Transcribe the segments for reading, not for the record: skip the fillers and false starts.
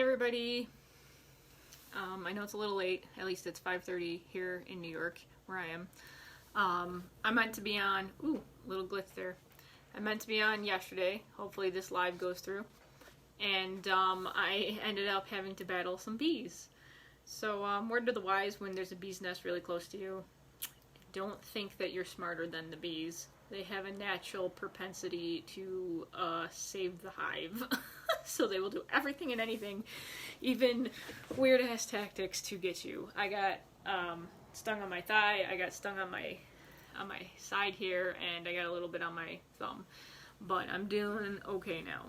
everybody. I know it's a little late, at least it's 5:30 here in New York, where I am. I meant to be on, little glitch there. I meant to be on yesterday, hopefully this live goes through, and I ended up having to battle some bees. So, word to the wise, when there's a bee's nest really close to you, don't think that you're smarter than the bees. They have a natural propensity to save the hive. So they will do everything and anything, even weird-ass tactics to get you. I got stung on my thigh, I got stung on my side here, and I got a little bit on my thumb. But I'm doing okay now.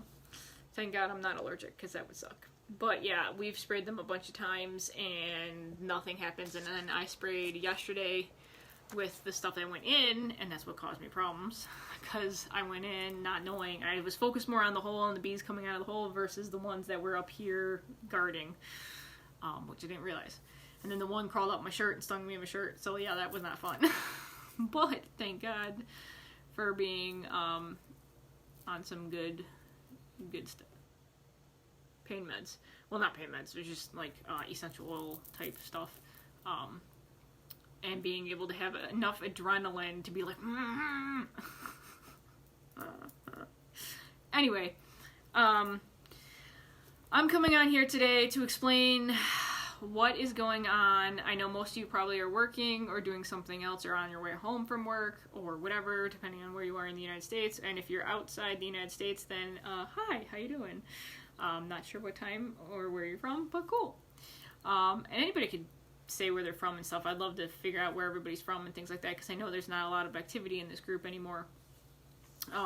Thank God I'm not allergic, because that would suck. But yeah, we've sprayed them a bunch of times, and nothing happens. And then I sprayed yesterday with the stuff that went in, and that's what caused me problems, because I went in not knowing. I was focused more on the hole and the bees coming out of the hole versus the ones that were up here guarding, which I didn't realize. And then the one crawled up my shirt and stung me in my shirt, so yeah, that was not fun. But thank God for being on some good stuff. Pain meds. Well, not pain meds, it was just like essential oil type stuff. And being able to have enough adrenaline to be like, Anyway, I'm coming on here today to explain what is going on. I know most of you probably are working or doing something else or on your way home from work or whatever, depending on where you are in the United States. And if you're outside the United States, then hi, how you doing? Not sure what time or where you're from, but cool. And anybody could say where they're from and stuff. I'd love to figure out where everybody's from and things like that, because I know there's not a lot of activity in this group anymore,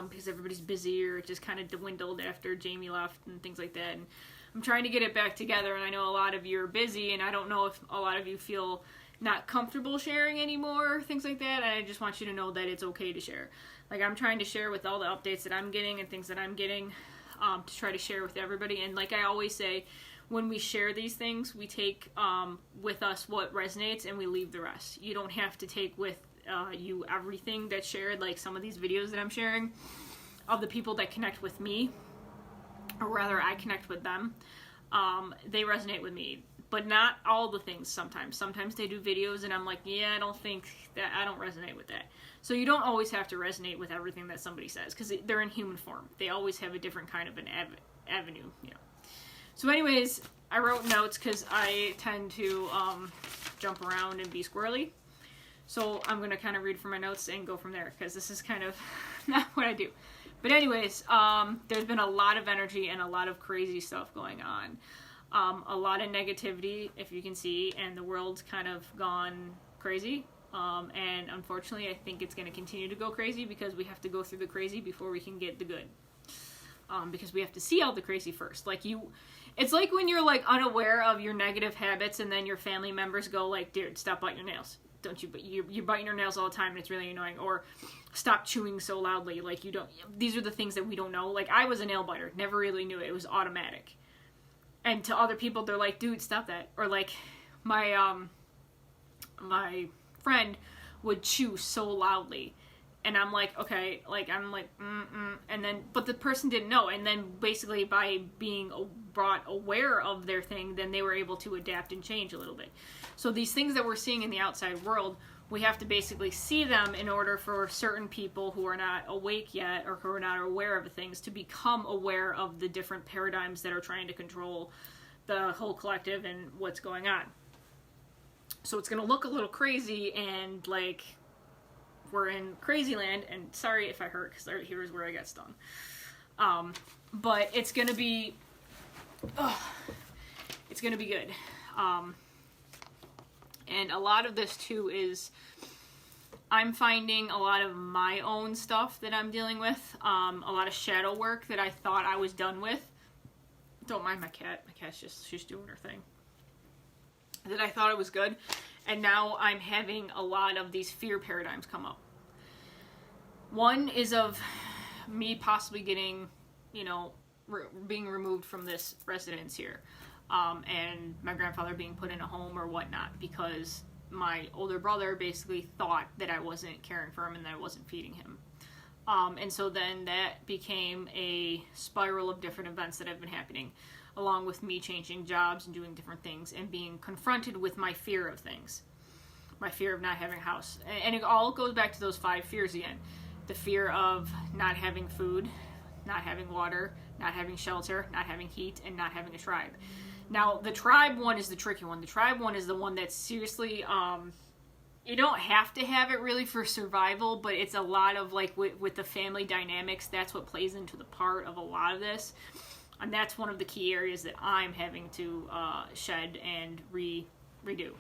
because everybody's busy or it just kind of dwindled after Jamie left and things like that. And I'm trying to get it back together, and I know a lot of you are busy, and I don't know if a lot of you feel not comfortable sharing anymore, things like that, and I just want you to know that it's okay to share. Like, I'm trying to share with all the updates that I'm getting and things that I'm getting, to try to share with everybody. And like I always say, when we share these things, we take with us what resonates and we leave the rest. You don't have to take with you everything that's shared, like some of these videos that I'm sharing of the people that connect with me, or rather I connect with them. They resonate with me, but not all the things sometimes. Sometimes they do videos and I'm like, yeah, I don't resonate with that. So you don't always have to resonate with everything that somebody says, because they're in human form. They always have a different kind of an avenue, you know. So anyways, I wrote notes because I tend to jump around and be squirrely. So I'm going to kind of read from my notes and go from there, because this is kind of not what I do. But anyways, there's been a lot of energy and a lot of crazy stuff going on. A lot of negativity, if you can see, and the world's kind of gone crazy. And unfortunately, I think it's going to continue to go crazy, because we have to go through the crazy before we can get the good. Because we have to see all the crazy first. It's like when you're like unaware of your negative habits, and then your family members go like, dude, stop biting your nails. Don't you, but you're biting your nails all the time and it's really annoying. Or stop chewing so loudly. Like, you don't, these are the things that we don't know. Like, I was a nail biter, never really knew it. It was automatic. And to other people, they're like, dude, stop that. Or like, my friend would chew so loudly. And I'm like, okay, like, I'm like, and then, but the person didn't know. And then basically by being brought aware of their thing, then they were able to adapt and change a little bit. So these things that we're seeing in the outside world, we have to basically see them in order for certain people who are not awake yet, or who are not aware of things, to become aware of the different paradigms that are trying to control the whole collective and what's going on. So it's going to look a little crazy, and like, we're in crazy land, and sorry if I hurt, because here's where I got stung. But it's gonna be good. And a lot of this too is, I'm finding a lot of my own stuff that I'm dealing with, a lot of shadow work that I thought I was done with. Don't mind my cat. My cat's she's doing her thing. That I thought it was good, and now I'm having a lot of these fear paradigms come up. One is of me possibly getting, being removed from this residence here, and my grandfather being put in a home or whatnot, because my older brother basically thought that I wasn't caring for him and that I wasn't feeding him. And so then that became a spiral of different events that have been happening, along with me changing jobs and doing different things and being confronted with my fear of things. My fear of not having a house. And it all goes back to those 5 fears again. The fear of not having food, not having water, not having shelter, not having heat, and not having a tribe. Now, the tribe one is the tricky one. The tribe one is the one that's seriously, you don't have to have it really for survival, but it's a lot of, like, with the family dynamics, that's what plays into the part of a lot of this. And that's one of the key areas that I'm having to shed and redo.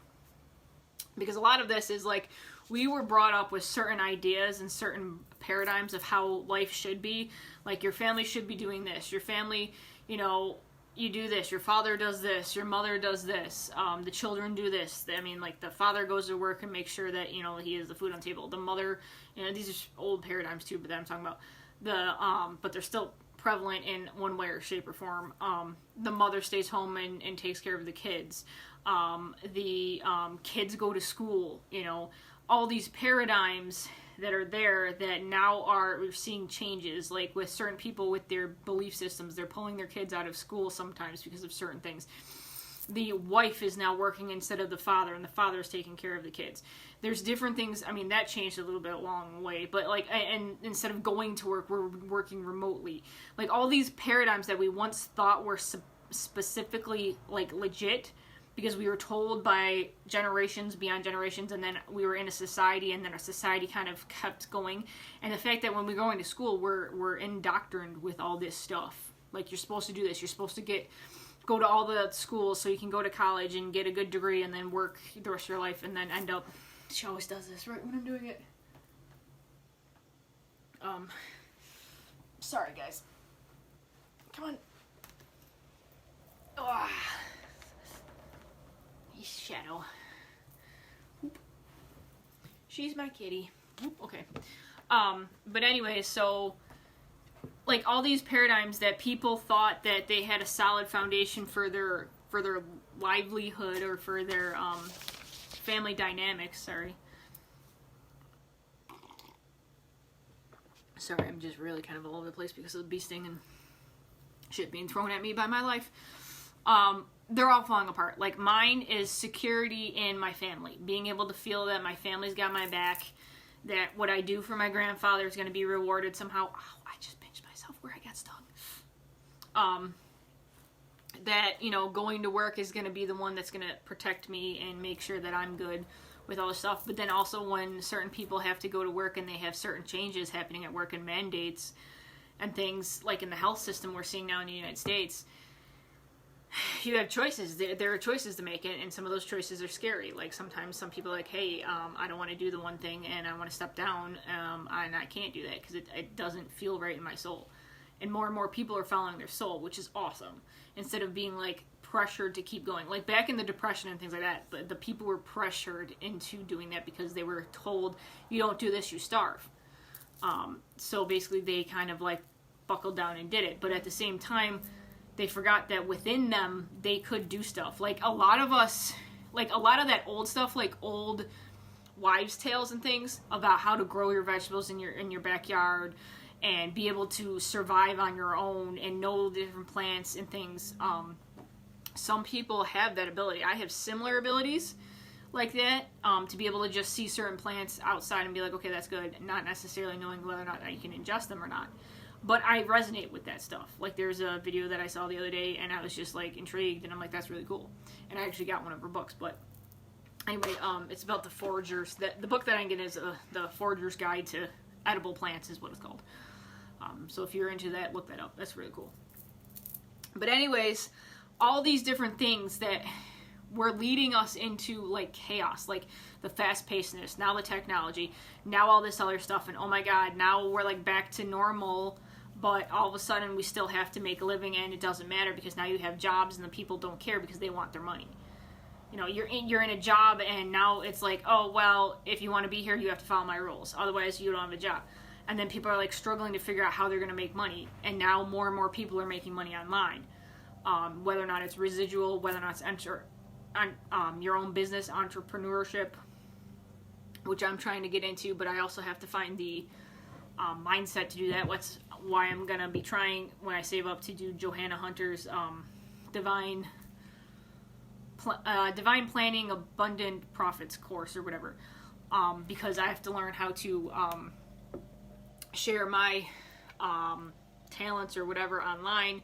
Because a lot of this is, like, we were brought up with certain ideas and certain paradigms of how life should be. Like, your family should be doing this. Your family, you know, you do this. Your father does this. Your mother does this. The children do this. I mean, like, the father goes to work and makes sure that, you know, he has the food on the table. The mother, you know, these are old paradigms too, but that I'm talking about. But they're still prevalent in one way or shape or form. The mother stays home and takes care of the kids. The kids go to school, you know, all these paradigms that are there that now we're seeing changes, like with certain people with their belief systems. They're pulling their kids out of school sometimes because of certain things. The wife is now working instead of the father, and the father is taking care of the kids. There's different things. I mean, that changed a little bit along the way, but like, and instead of going to work, we're working remotely. Like, all these paradigms that we once thought were specifically, like, legit, because we were told by generations beyond generations, and then we were in a society, and then our society kind of kept going. And the fact that when we're going to school, we're indoctrined with all this stuff. Like, you're supposed to do this. You're supposed to go to all the schools so you can go to college and get a good degree and then work the rest of your life and then end up... She always does this right when I'm doing it. Sorry, guys. Come on. Ah. Shadow. Oop. She's my kitty. Oop. Okay. But anyway, so, like, all these paradigms that people thought that they had a solid foundation for their livelihood or for their family dynamics. Sorry, I'm just really kind of all over the place because of the bee sting and shit being thrown at me by my life. They're all falling apart. Like, mine is security in my family. Being able to feel that my family's got my back, that what I do for my grandfather is going to be rewarded somehow. Ow, I just pinched myself where I got stung. That, you know, going to work is going to be the one that's going to protect me and make sure that I'm good with all this stuff. But then also when certain people have to go to work and they have certain changes happening at work and mandates and things, like in the health system we're seeing now in the United States, you have choices. There are choices to make, and some of those choices are scary. Like, sometimes some people are like, hey, I don't want to do the one thing, and I want to step down, and I can't do that because it doesn't feel right in my soul. And more people are following their soul, which is awesome, instead of being, like, pressured to keep going. Like, back in the Depression and things like that, the people were pressured into doing that because they were told, you don't do this, you starve. So basically they kind of, like, buckled down and did it. But at the same time, they forgot that within them, they could do stuff. Like, a lot of us, like, a lot of that old stuff, like old wives' tales and things about how to grow your vegetables in your backyard and be able to survive on your own and know the different plants and things. Some people have that ability. I have similar abilities like that, to be able to just see certain plants outside and be like, okay, that's good, not necessarily knowing whether or not I can ingest them or not. But I resonate with that stuff. Like, there's a video that I saw the other day, and I was just, like, intrigued, and I'm like, that's really cool. And I actually got one of her books, but anyway, it's about the foragers. The book that I get is The Forager's Guide to Edible Plants is what it's called. So if you're into that, look that up. That's really cool. But anyways, all these different things that were leading us into, like, chaos, like the fast-pacedness, now the technology, now all this other stuff, and oh my god, now we're, like, back to normal, but all of a sudden we still have to make a living, and it doesn't matter because now you have jobs and the people don't care because they want their money. You know, you're in a job, and now it's like, oh, well, if you want to be here, you have to follow my rules, otherwise you don't have a job. And then people are, like, struggling to figure out how they're going to make money, and now more and more people are making money online, whether or not it's residual, whether or not it's your own business, entrepreneurship, which I'm trying to get into, but I also have to find the mindset to do that. That's why I'm gonna be trying, when I save up, to do Johanna Hunter's Divine Planning Abundant Profits course or whatever, because I have to learn how to share my talents or whatever online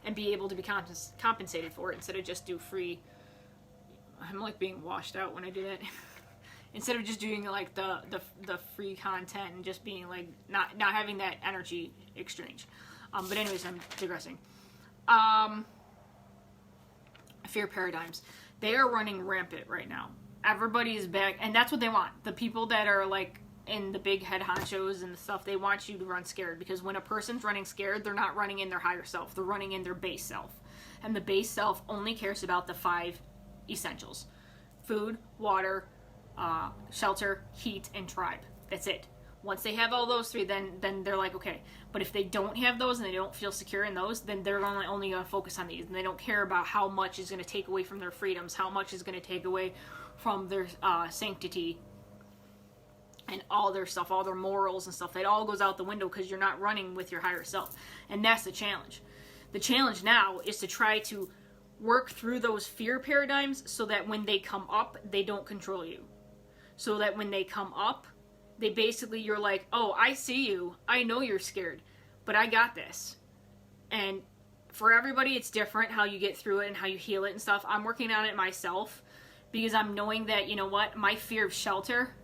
and be able to be compensated for it instead of just do free. I'm like being washed out when I do that. Instead of just doing like the free content and just being like not having that energy exchange. But anyways, I'm digressing. Fear paradigms. They are running rampant right now. Everybody is back, and that's what they want. The people that are like in the big head honchos and stuff, they want you to run scared, because when a person's running scared, they're not running in their higher self. They're running in their base self. And the base self only cares about the 5 essentials: food, water, shelter, heat, and tribe. That's it. Once they have all those 3, then they're like, okay. But if they don't have those and they don't feel secure in those, then they're only going to focus on these, and they don't care about how much is going to take away from their freedoms, how much is going to take away from their sanctity and all their stuff, all their morals and stuff. It all goes out the window because you're not running with your higher self. And that's the challenge. The challenge now is to try to work through those fear paradigms so that when they come up, they don't control you. So that when they come up, they basically, you're like, oh, I see you. I know you're scared, but I got this. And for everybody, it's different how you get through it and how you heal it and stuff. I'm working on it myself because I'm knowing that, you know what, my fear of shelter,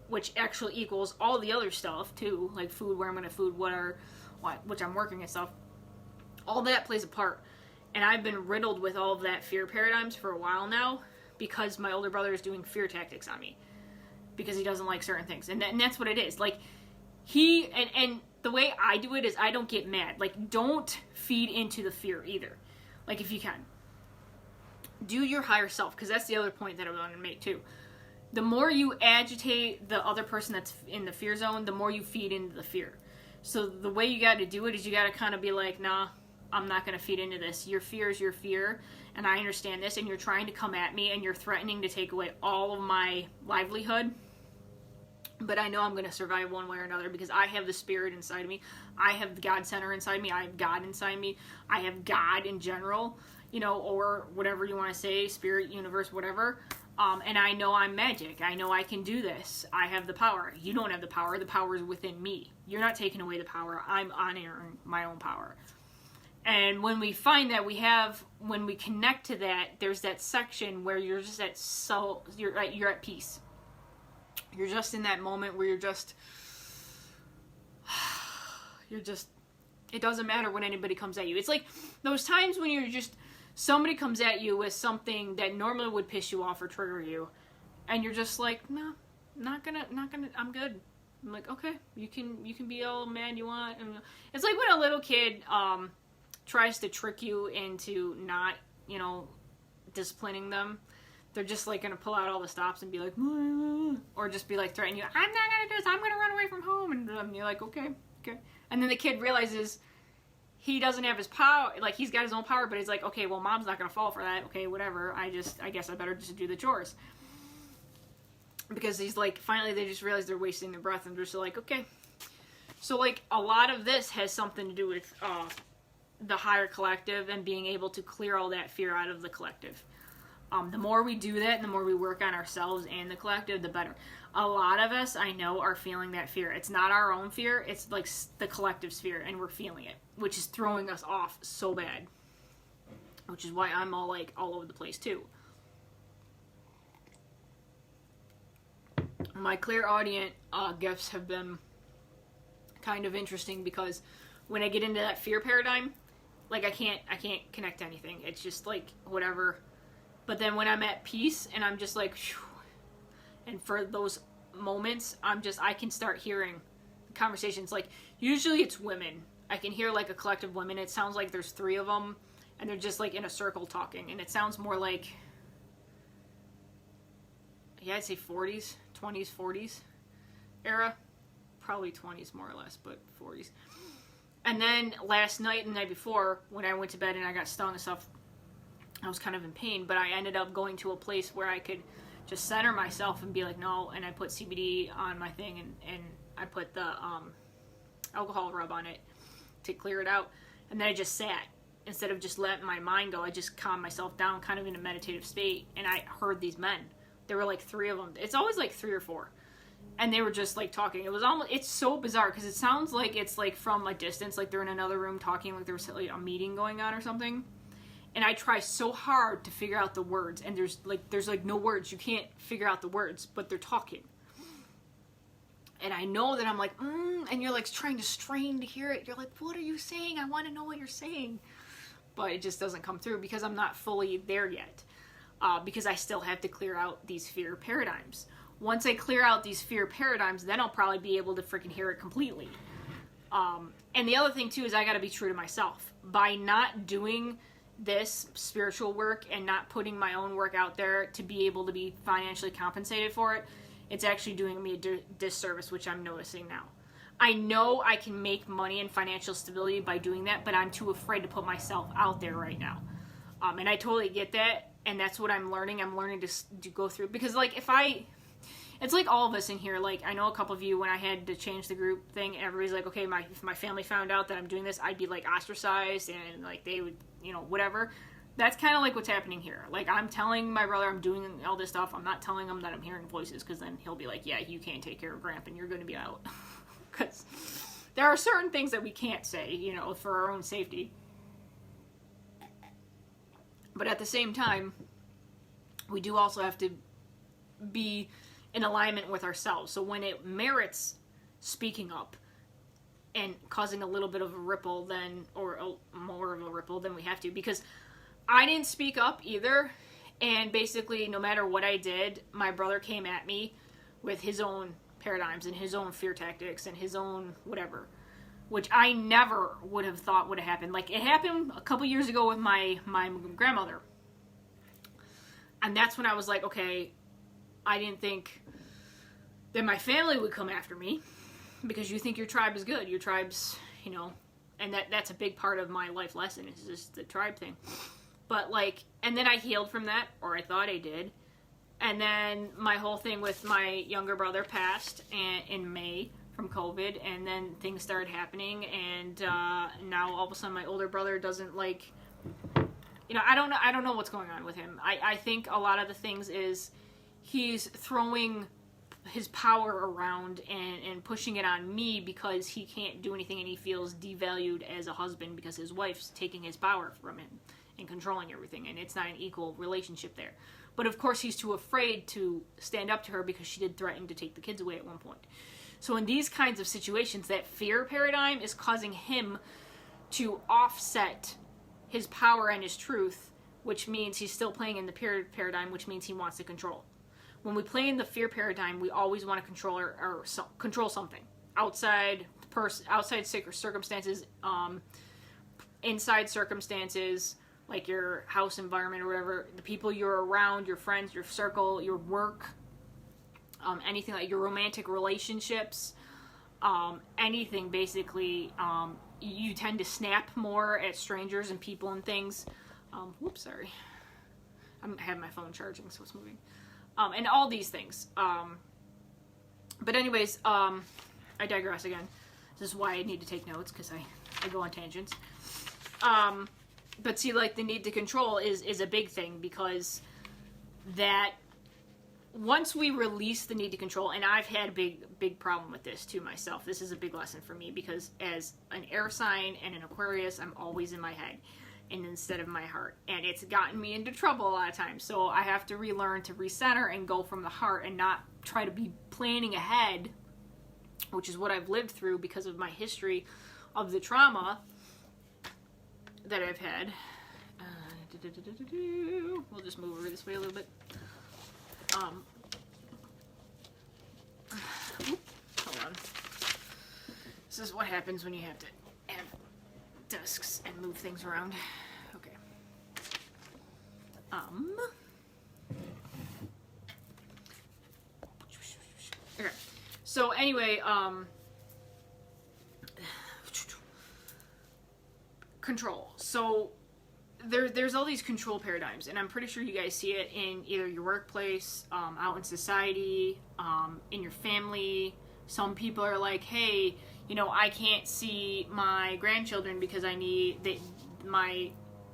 which actually equals all the other stuff too, like food, where I'm going to food, which I'm working and stuff, all that plays a part. And I've been riddled with all of that fear paradigms for a while now because my older brother is doing fear tactics on me because he doesn't like certain things. And that's what it is. Like, and the way I do it is I don't get mad. Like, don't feed into the fear either. Like, if you can. Do your higher self, because that's the other point that I want to make too. The more you agitate the other person that's in the fear zone, the more you feed into the fear. So the way you got to do it is you got to kind of be like, nah, I'm not going to feed into this. Your fear is your fear, and I understand this, and you're trying to come at me, and you're threatening to take away all of my livelihood. But I know I'm going to survive one way or another because I have the spirit inside me. I have the God center inside me. I have God inside me. I have God in general, you know, or whatever you want to say, spirit, universe, whatever. And I know I'm magic. I know I can do this. I have the power. You don't have the power. The power is within me. You're not taking away the power. I'm honoring my own power. And when we find that when we connect to that, there's that section where you're just you're at peace. You're just in that moment where it doesn't matter when anybody comes at you. It's like those times when somebody comes at you with something that normally would piss you off or trigger you, and you're just like, no, not gonna, I'm good. I'm like, okay, you can be all mad you want. And it's like when a little kid tries to trick you into not, disciplining them. They're just like gonna pull out all the stops and be like, or just be like threatening you. I'm not gonna do this. I'm gonna run away from home. And you're like, okay. And then the kid realizes he doesn't have his power. Like, he's got his own power, but he's like, okay, well, mom's not gonna fall for that. Okay, whatever. I guess I better just do the chores. Because he's like, finally they just realize they're wasting their breath, and they're just like, okay. So like a lot of this has something to do with the higher collective and being able to clear all that fear out of the collective. The more we do that and the more we work on ourselves and the collective, the better. A lot of us, I know, are feeling that fear. It's not our own fear. It's like the collective fear, and we're feeling it, which is throwing us off so bad. Which is why I'm all over the place too. My clairaudient gifts have been kind of interesting because when I get into that fear paradigm, like I can't connect to anything. It's just like whatever. But then when I'm at peace and I'm just like, whew, and for those moments, I can start hearing conversations. Like, usually it's women. I can hear like a collective women. It sounds like there's 3 of them, and they're just like in a circle talking. And it sounds more like, yeah, I'd say 40s, 20s, 40s era. Probably 20s more or less, but 40s. And then last night and the night before, when I went to bed and I got stung and stuff, I was kind of in pain, but I ended up going to a place where I could just center myself and be like, no, and I put CBD on my thing, and I put the alcohol rub on it to clear it out. And then I just sat. Instead of just letting my mind go, I just calmed myself down kind of in a meditative state. And I heard these men. There were like 3 of them. It's always like 3 or 4. And they were just like talking. It was almost, it's so bizarre because it sounds like it's like from a distance, like they're in another room talking, like there was like a meeting going on or something. And I try so hard to figure out the words, and there's like no words. You can't figure out the words, but they're talking. And I know that I'm like, and you're like trying to strain to hear it. You're like, what are you saying? I want to know what you're saying. But it just doesn't come through because I'm not fully there yet. Because I still have to clear out these fear paradigms. Once I clear out these fear paradigms, then I'll probably be able to freaking hear it completely. And the other thing too is I got to be true to myself. By not doing this spiritual work and not putting my own work out there to be able to be financially compensated for it, it's actually doing me a disservice, which I'm noticing now. I know I can make money and financial stability by doing that, but I'm too afraid to put myself out there right now. And I totally get that, and that's what I'm learning. I'm learning to go through, because like it's like all of us in here. Like I know a couple of you, when I had to change the group thing, everybody's like, okay, if my family found out that I'm doing this, I'd be like ostracized, and like they would, whatever. That's kind of like what's happening here. Like I'm telling my brother I'm doing all this stuff. I'm not telling him that I'm hearing voices, because then he'll be like, yeah, you can't take care of Grandpa and you're going to be out. Because there are certain things that we can't say, for our own safety. But at the same time, we do also have to be in alignment with ourselves. So when it merits speaking up and causing a little bit of a ripple, more of a ripple than we have to, because I didn't speak up either. And basically, no matter what I did, my brother came at me with his own paradigms and his own fear tactics and his own whatever, which I never would have thought would have happened. Like, it happened a couple years ago with my grandmother. And that's when I was like, okay, I didn't think that my family would come after me, because you think your tribe is good. Your tribe's, and that's a big part of my life lesson, is just the tribe thing. But like, and then I healed from that, or I thought I did. And then my whole thing with my younger brother passed in May from COVID, and then things started happening, and now all of a sudden my older brother doesn't like, I don't know what's going on with him. I think a lot of the things is he's throwing his power around and pushing it on me because he can't do anything, and he feels devalued as a husband because his wife's taking his power from him and controlling everything, and it's not an equal relationship there. But of course he's too afraid to stand up to her because she did threaten to take the kids away at one point. So in these kinds of situations, that fear paradigm is causing him to offset his power and his truth, which means he's still playing in the paradigm, which means he wants to control. When we play in the fear paradigm, we always want to control control something. Outside circumstances, inside circumstances, like your house environment or whatever, the people you're around, your friends, your circle, your work, anything like your romantic relationships, anything basically, you tend to snap more at strangers and people and things. Whoops, sorry. I have my phone charging, so it's moving. And all these things. But anyways, I digress again. This is why I need to take notes, because I go on tangents. But see, like, the need to control is a big thing, because that once we release the need to control, and I've had a big problem with this too myself. This is a big lesson for me, because as an air sign and an Aquarius, I'm always in my head and instead of my heart, and it's gotten me into trouble a lot of times. So I have to relearn to recenter and go from the heart and not try to be planning ahead, which is what I've lived through because of my history of the trauma that I've had. We'll just move over this way a little bit. Hold on. This is what happens when you have to have desks and move things around. Okay. Okay. So anyway, control. So there's all these control paradigms, and I'm pretty sure you guys see it in either your workplace, out in society, in your family. Some people are like, hey, you know, I can't see my grandchildren because my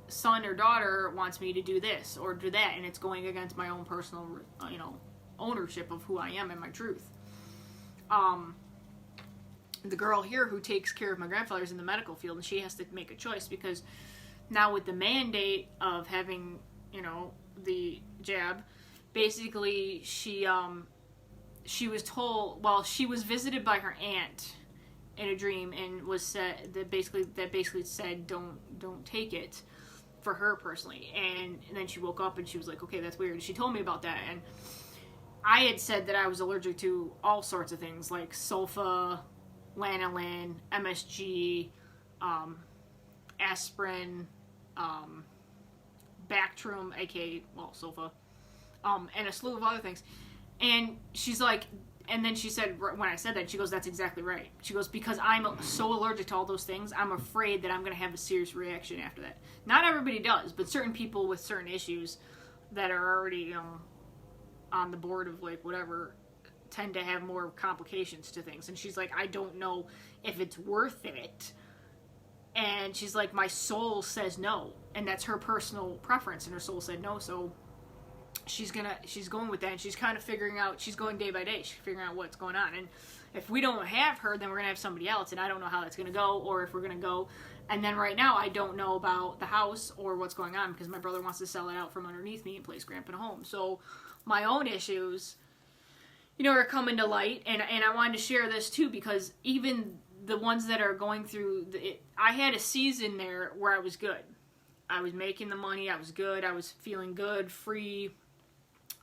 son or daughter wants me to do this or do that, and it's going against my own personal, you know, ownership of who I am and my truth. The girl here who takes care of my grandfather is in the medical field, and she has to make a choice because now with the mandate of having, you know, the jab, basically she was told, well, she was visited by her aunt in a dream and was said that basically said don't take it for her personally, and then she woke up and she was like, okay, that's weird. She told me about that, and I had said that I was allergic to all sorts of things like sulfa, lanolin, MSG, aspirin, Bactrim, aka, well, sulfa, and a slew of other things. And she's like, and then she said, when I said that, she goes, that's exactly right. She goes, because I'm so allergic to all those things, I'm afraid that I'm going to have a serious reaction after that. Not everybody does, but certain people with certain issues that are already, you know, on the board of, like, whatever, tend to have more complications to things. And she's like, I don't know if it's worth it. And she's like, my soul says no. And that's her personal preference, and her soul said no, so she's going with that, and she's kind of figuring out, she's going day by day, she's figuring out what's going on. And if we don't have her, then we're going to have somebody else, and I don't know how that's going to go, or if we're going to go. And then right now, I don't know about the house or what's going on, because my brother wants to sell it out from underneath me and place Grandpa in a home. So my own issues, you know, are coming to light, and I wanted to share this too, because even the ones that are going through, I had a season there where I was good. I was making the money, I was good, I was feeling good, free.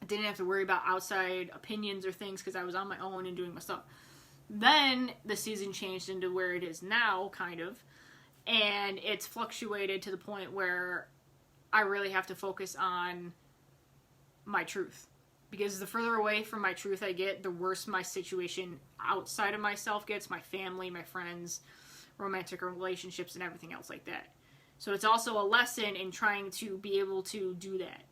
I didn't have to worry about outside opinions or things because I was on my own and doing my stuff. Then the season changed into where it is now, kind of, and it's fluctuated to the point where I really have to focus on my truth. Because the further away from my truth I get, the worse my situation outside of myself gets, my family, my friends, romantic relationships, and everything else like that. So it's also a lesson in trying to be able to do that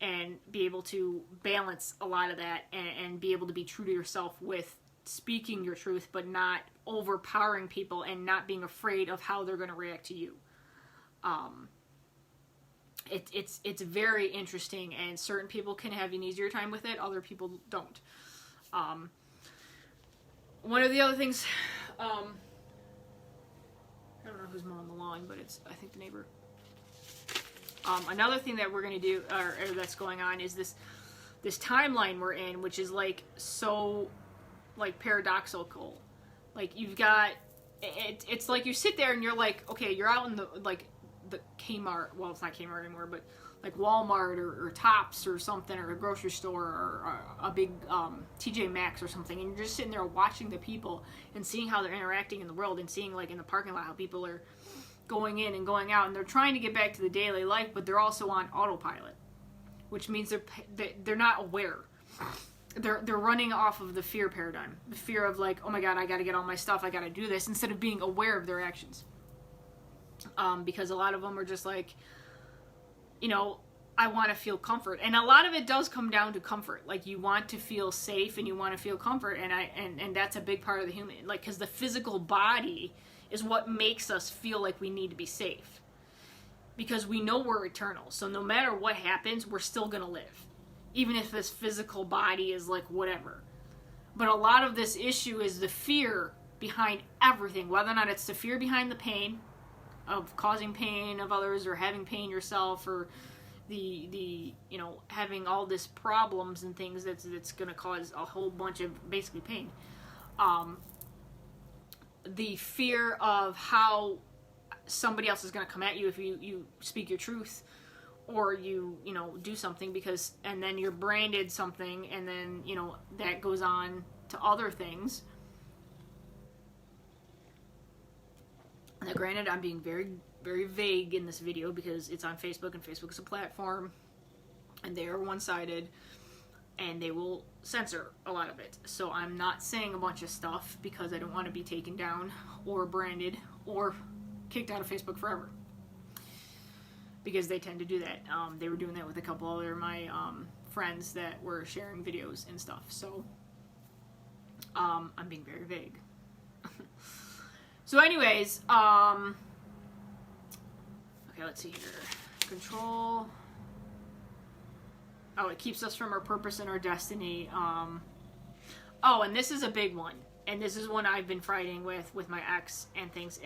and be able to balance a lot of that and be able to be true to yourself with speaking your truth, but not overpowering people and not being afraid of how they're going to react to you. It's very interesting, and certain people can have an easier time with it, other people don't. One of the other things, I don't know who's mowing the lawn, but it's, I think, the neighbor. Another thing that we're going to do, or that's going on, is this timeline we're in, which is, like, so, like, paradoxical. Like, you've got, it's like you sit there and you're like, okay, you're out in the, like, the Kmart, well, it's not Kmart anymore, but, like, Walmart or Tops or something, or a grocery store, or a big TJ Maxx or something, and you're just sitting there watching the people and seeing how they're interacting in the world, and seeing, like, in the parking lot how people are going in and going out, and they're trying to get back to the daily life, but they're also on autopilot, which means they're not aware. They're running off of the fear paradigm, the fear of, like, oh my god, I gotta get all my stuff, I gotta do this, instead of being aware of their actions. Because a lot of them are just like, you know, I want to feel comfort, and a lot of it does come down to comfort. Like, you want to feel safe and you want to feel comfort, and that's a big part of the human, like, because the physical body is what makes us feel like we need to be safe, because we know we're eternal, so no matter what happens, we're still gonna live, even if this physical body is like whatever. But a lot of this issue is the fear behind everything, whether or not it's the fear behind the pain of causing pain of others, or having pain yourself, or the you know, having all this problems and things that's going to cause a whole bunch of basically pain. The fear of how somebody else is going to come at you if you speak your truth, or you know, do something, because, and then you're branded something, and then, you know, that goes on to other things. Now, granted, I'm being very, very vague in this video because it's on Facebook, and Facebook is a platform, and they are one-sided, and they will censor a lot of it. So I'm not saying a bunch of stuff because I don't want to be taken down or branded or kicked out of Facebook forever, because they tend to do that. They were doing that with a couple other my friends that were sharing videos and stuff. So I'm being very vague. So anyways, okay, let's see here. Control. Oh, it keeps us from our purpose and our destiny. Oh, and this is a big one. And this is one I've been fighting with my ex and things.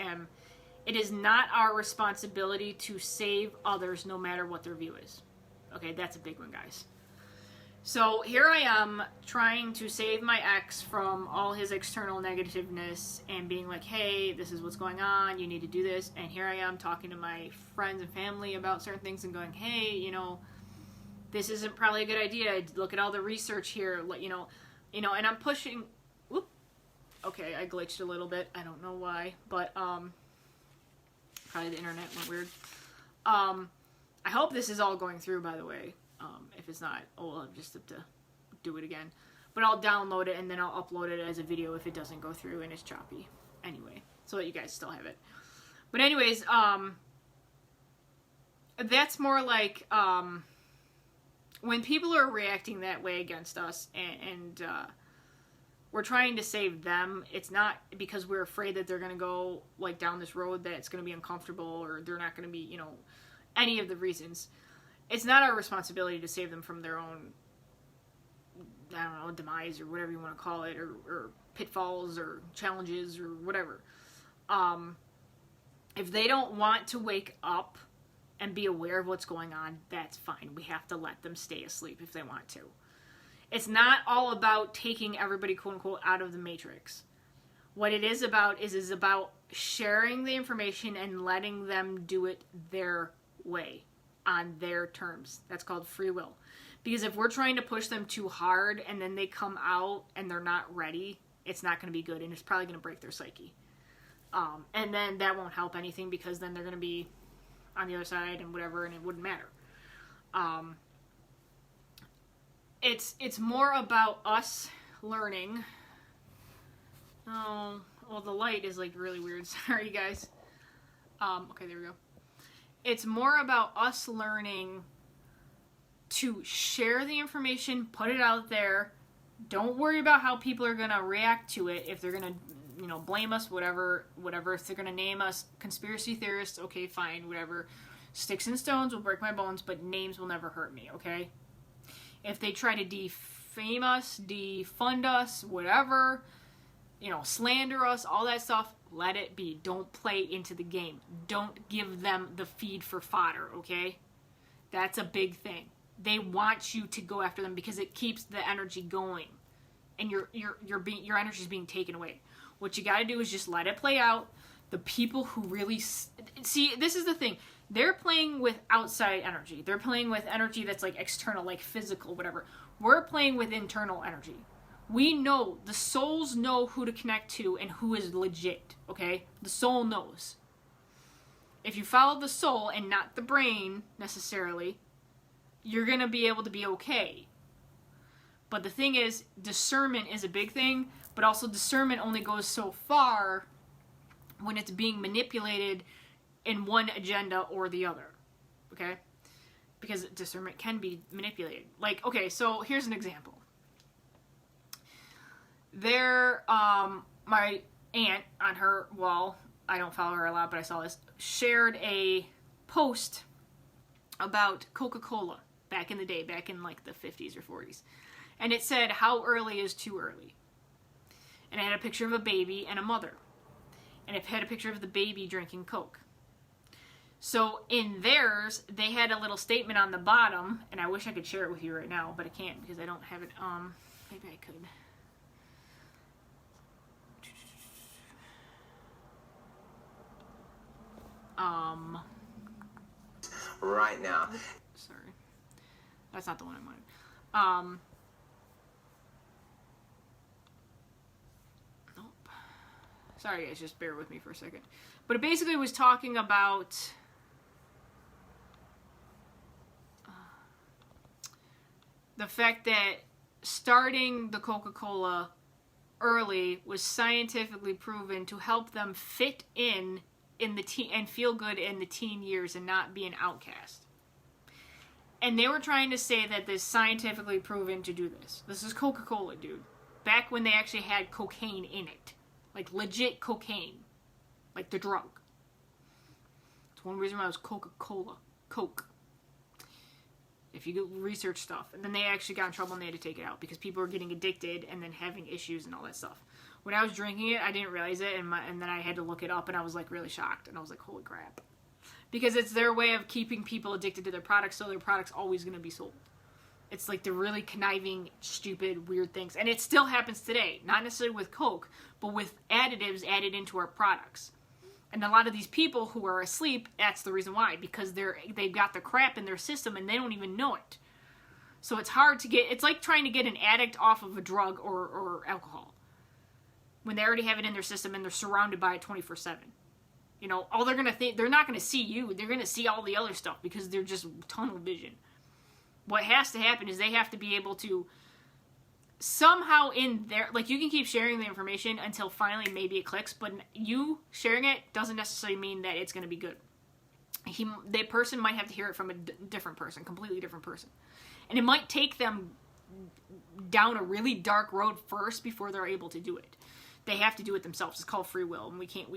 It is not our responsibility to save others no matter what their view is. Okay, that's a big one, guys. So here I am trying to save my ex from all his external negativeness and being like, hey, this is what's going on, you need to do this. And here I am talking to my friends and family about certain things and going, hey, you know, this isn't probably a good idea. Look at all the research here, you know, and I'm pushing. Whoop. Okay, I glitched a little bit. I don't know why, but probably the internet went weird. I hope this is all going through, by the way. If it's not, I'll just have to do it again. But I'll download it and then I'll upload it as a video if it doesn't go through and it's choppy. Anyway, so that you guys still have it. But anyways, that's more like when people are reacting that way against us and we're trying to save them, it's not because we're afraid that they're going to go like down this road that it's going to be uncomfortable or they're not going to be, you know, any of the reasons. It's not our responsibility to save them from their own, I don't know, demise or whatever you want to call it, or pitfalls or challenges or whatever. If they don't want to wake up and be aware of what's going on, that's fine. We have to let them stay asleep if they want to. It's not all about taking everybody, quote unquote, out of the matrix. What it is about is about sharing the information and letting them do it their way, on their terms. That's called free will. Because if we're trying to push them too hard and then they come out and they're not ready, it's not going to be good and it's probably going to break their psyche. And then that won't help anything because then they're going to be on the other side and whatever and it wouldn't matter. It's more about us learning. Oh, well, the light is like really weird. Sorry, guys. Okay, there we go. It's more about us learning to share the information, put it out there. Don't worry about how people are going to react to it. If they're going to, you know, blame us, whatever. If they're going to name us conspiracy theorists, okay, fine, whatever. Sticks and stones will break my bones, but names will never hurt me, okay? If they try to defame us, defund us, whatever, you know, slander us, all that stuff, let it be. Don't play into the game. Don't give them the feed for fodder, okay? That's a big thing. They want you to go after them because it keeps the energy going. And your energy is being taken away. What you got to do is just let it play out. The people who really... See, this is the thing. They're playing with outside energy. They're playing with energy that's like external, like physical, whatever. We're playing with internal energy. We know, the souls know who to connect to and who is legit, okay? The soul knows. If you follow the soul and not the brain, necessarily, you're going to be able to be okay. But the thing is, discernment is a big thing, but also discernment only goes so far when it's being manipulated in one agenda or the other, okay? Because discernment can be manipulated. Like, okay, so here's an example. My aunt on her wall, I don't follow her a lot, but I saw this, shared a post about Coca-Cola back in the day, back in like the 50s or 40s. And it said, how early is too early? And it had a picture of a baby and a mother. And it had a picture of the baby drinking Coke. So in theirs, they had a little statement on the bottom, and I wish I could share it with you right now, but I can't because I don't have it. Maybe I could. Right now. Sorry. That's not the one I wanted. Nope. Sorry guys, just bear with me for a second. But it basically was talking about the fact that starting the Coca-Cola early was scientifically proven to help them fit in the teen and feel good in the teen years and not be an outcast. And they were trying to say that this scientifically proven to do this. This is Coca-Cola, dude. Back when they actually had cocaine in it. Like legit cocaine. like the drug. It's one reason why it was Coca-Cola. Coke. If you go research stuff. And then they actually got in trouble and they had to take it out because people were getting addicted and then having issues and all that stuff. When I was drinking it, I didn't realize it, and then I had to look it up, and I was like really shocked, and I was like, holy crap. Because it's their way of keeping people addicted to their products, so their product's always going to be sold. It's like the really conniving, stupid, weird things. And it still happens today. Not necessarily with Coke, but with additives added into our products. And a lot of these people who are asleep, that's the reason why. Because they've got the crap in their system and they don't even know it. So it's hard to get... It's like trying to get an addict off of a drug or alcohol. When they already have it in their system and they're surrounded by it 24/7. You know, all they're going to think... They're not going to see you. They're going to see all the other stuff because they're just tunnel vision. What has to happen is they have to be able to somehow in there, like you can keep sharing the information until finally maybe it clicks, but you sharing it doesn't necessarily mean that it's going to be good. That person might have to hear it from a different person, completely different person. And it might take them down a really dark road first before they're able to do it. They have to do it themselves. It's called free will, and we can't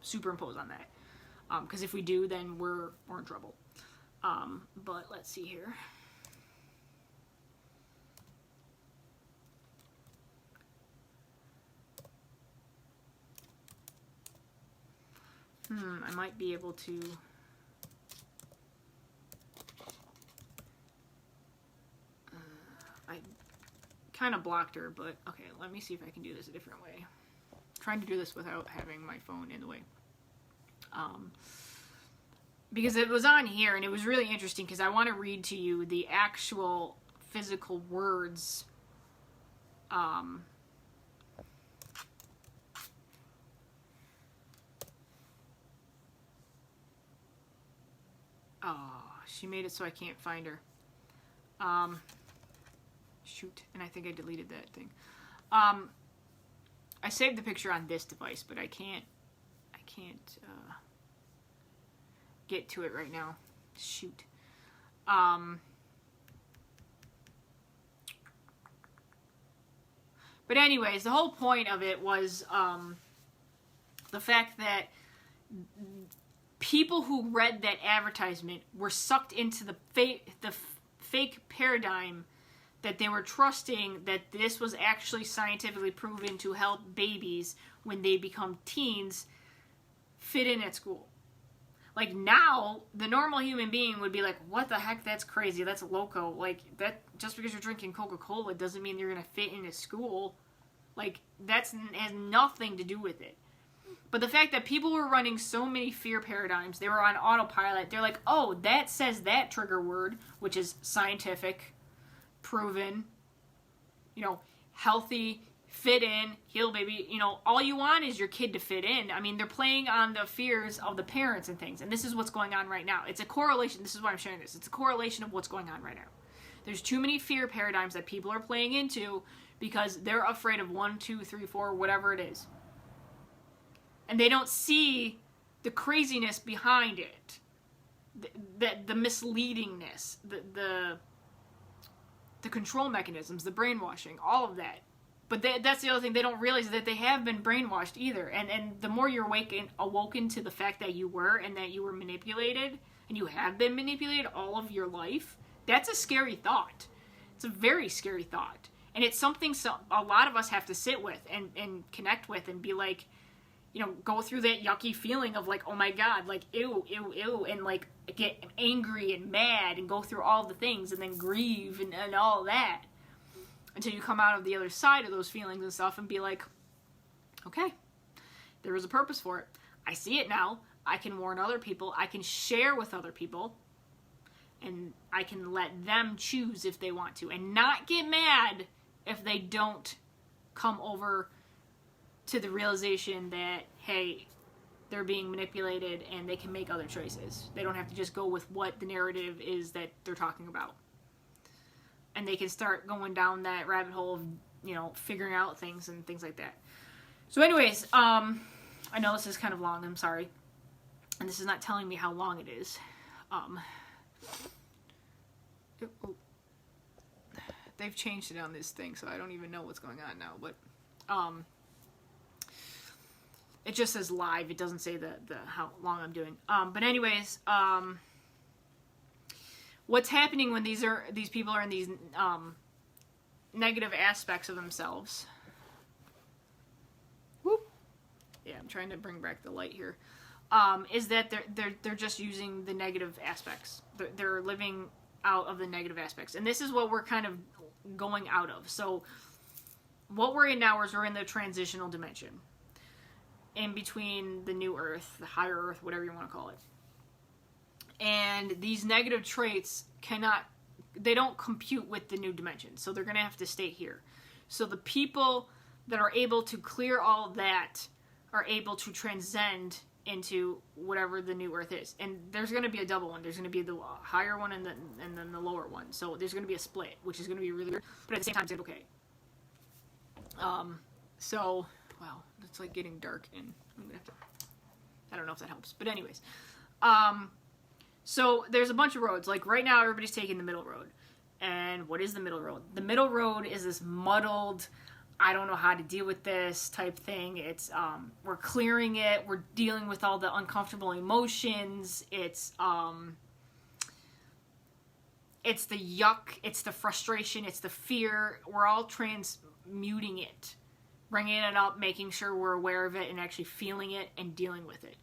superimpose on that. Because if we do, then we're in trouble. But let's see here. I might be able to... I kind of blocked her, but okay, let me see if I can do this a different way. I'm trying to do this without having my phone in the way. Because it was on here, and it was really interesting, because I want to read to you the actual physical words. Oh, she made it so I can't find her. Shoot, and I think I deleted that thing. I saved the picture on this device, but I can't get to it right now. Shoot. But anyways, the whole point of it was the fact that people who read that advertisement were sucked into the fake paradigm that they were trusting that this was actually scientifically proven to help babies when they become teens fit in at school. Like now, the normal human being would be like, what the heck, that's crazy, that's loco. Like, that just because you're drinking Coca-Cola doesn't mean you're going to fit into school. Like, has nothing to do with it. But the fact that people were running so many fear paradigms, they were on autopilot, they're like, oh, that says that trigger word, which is scientific, proven, you know, healthy, fit in, heal baby, you know, all you want is your kid to fit in. I mean, they're playing on the fears of the parents and things, and this is what's going on right now. It's a correlation, this is why I'm sharing this, it's a correlation of what's going on right now. There's too many fear paradigms that people are playing into because they're afraid of 1, 2, 3, 4, whatever it is. And they don't see the craziness behind it, the misleadingness, the control mechanisms, the brainwashing, all of that. But that's the other thing. They don't realize that they have been brainwashed either. And the more you're awoken to the fact that you were and that you were manipulated, and you have been manipulated all of your life, that's a scary thought. It's a very scary thought. And it's something a lot of us have to sit with and connect with and be like, you know, go through that yucky feeling of like, oh my God, like, ew, ew, ew, and like get angry and mad and go through all the things and then grieve and all that until you come out of the other side of those feelings and stuff and be like, okay, there was a purpose for it. I see it now. I can warn other people. I can share with other people. And I can let them choose if they want to. And not get mad if they don't come over to the realization that, hey, they're being manipulated and they can make other choices. They don't have to just go with what the narrative is that they're talking about. And they can start going down that rabbit hole of, you know, figuring out things and things like that. So anyways, I know this is kind of long, I'm sorry. And this is not telling me how long it is. They've changed it on this thing, so I don't even know what's going on now, but, It just says live. It doesn't say the how long I'm doing. But anyways, what's happening when these people are in these negative aspects of themselves? Whoop. Yeah, I'm trying to bring back the light here. Is that they're just using the negative aspects. They're living out of the negative aspects, and this is what we're kind of going out of. So what we're in now is we're in the transitional dimension, in between the new earth, the higher earth, whatever you want to call it. And these negative traits they don't compute with the new dimension, so they're going to have to stay here. So the people that are able to clear all that are able to transcend into whatever the new earth is. And there's going to be a double one. There's going to be the higher one and then the lower one. So there's going to be a split, which is going to be really weird, but at the same time it's okay. So, wow, it's like getting dark, and I'm going to have to, I don't know if that helps, but anyways. So there's a bunch of roads. Like right now everybody's taking the middle road. And what is the middle road? The middle road is this muddled, I don't know how to deal with this type thing. It's, we're clearing it. We're dealing with all the uncomfortable emotions. It's the yuck. It's the frustration. It's the fear. We're all transmuting it, bringing it up, making sure we're aware of it and actually feeling it and dealing with it.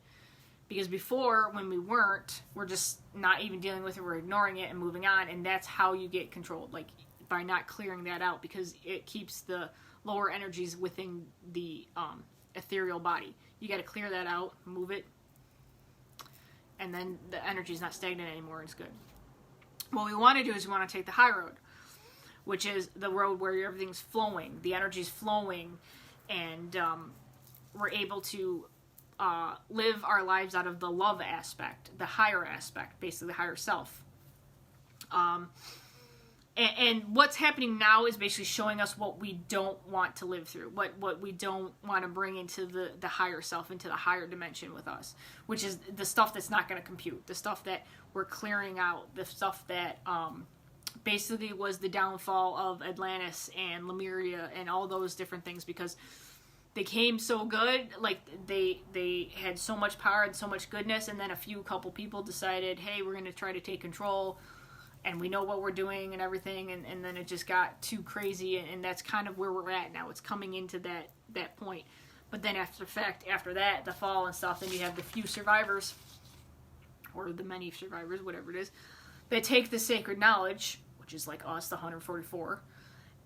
Because before, when we weren't, we're just not even dealing with it. We're ignoring it and moving on. And that's how you get controlled. Like, by not clearing that out, because it keeps the lower energies within the ethereal body. You got to clear that out, move it, and then the energy's not stagnant anymore. It's good. What we want to do is we want to take the high road, which is the road where everything's flowing, the energy's flowing, and we're able to live our lives out of the love aspect, the higher aspect, basically the higher self. And what's happening now is basically showing us what we don't want to live through, what we don't want to bring into the higher self, into the higher dimension with us, which is the stuff that's not going to compute, the stuff that we're clearing out, the stuff that basically was the downfall of Atlantis and Lemuria and all those different things, because they came so good, like they had so much power and so much goodness, and then a couple people decided, hey, we're going to try to take control, and we know what we're doing and everything, and then it just got too crazy, and that's kind of where we're at now. It's coming into that point. But then after that, the fall and stuff, then you have the few survivors, or the many survivors, whatever it is, that take the sacred knowledge, which is like us, the 144,